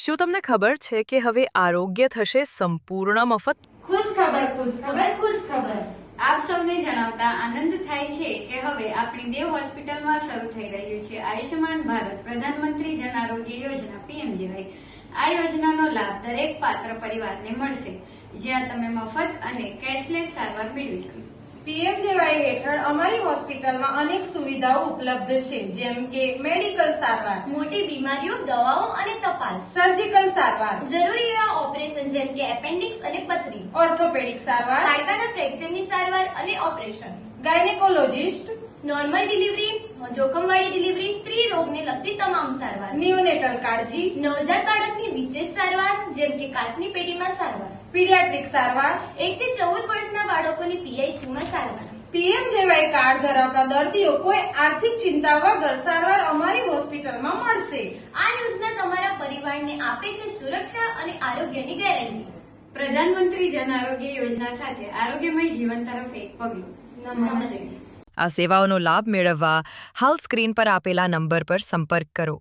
શું તમને ખબર છે કે હવે આરોગ્ય થશે સંપૂર્ણ મફત? ખુશ ખબર ખુશ ખબર ખુશ ખબર। આપ સૌને જણાવતા આનંદ થાય છે કે હવે આપણી દેવ હોસ્પિટલમાં શરૂ થઈ રહ્યું છે આયુષ્યમાન ભારત પ્રધાનમંત્રી જન આરોગ્ય યોજના પીએમજેવાય। આ યોજનાનો લાભ દરેક પાત્ર પરિવારને મળશે, જ્યાં તમે મફત અને કેશલેસ સારવાર મેળવી શકશો। પીએમજેવાય હેઠળ અમારી હોસ્પિટલમાં અનેક સુવિધાઓ ઉપલબ્ધ છે, જેમ કે મેડિકલ સારવાર, મોટી બીમારીઓ, દવાઓ અને તપાસ, સર્જિકલ સારવાર, જરૂરી એવા ઓપરેશન જેમ કે એપેન્ડિક્સ અને પથરી, ઓર્થોપેડિક સારવાર, હાડકાના ફ્રેક્ચરની સારવાર અને ઓપરેશન, ગાયનેકોલોજિસ્ટ, નોર્મલ ડિલિવરી, જોખમવાળી ડિલિવરી, સ્ત્રી રોગને લગતી તમામ સારવાર, નિયોનેટલ કાળજી, નવજાત બાળકની વિશેષ સારવાર જેમ કે કાચની પેટીમાં સારવાર, પીડિયાટ્રિક સારવાર, 1 થી 14 વર્ષના બાળકોની પીઆઈસીયુમાં સારવાર। પીએમજેવાય કાર્ડ ધરાવતા દર્દીઓ કોઈ આર્થિક ચિંતા વગર સારવાર અમારી હોસ્પિટલમાં મળશે। આ યોજના તમારા પરિવારને આપે છે સુરક્ષા અને આરોગ્યની ગેરંટી। પ્રધાનમંત્રી જન આરોગ્ય યોજના સાથે આરોગ્યમય જીવન તરફ એક પગલું। નમસ્તે। આ સેવાઓનો લાભ મેળવવા હાલ સ્ક્રીન પર આપેલા નંબર પર સંપર્ક કરો।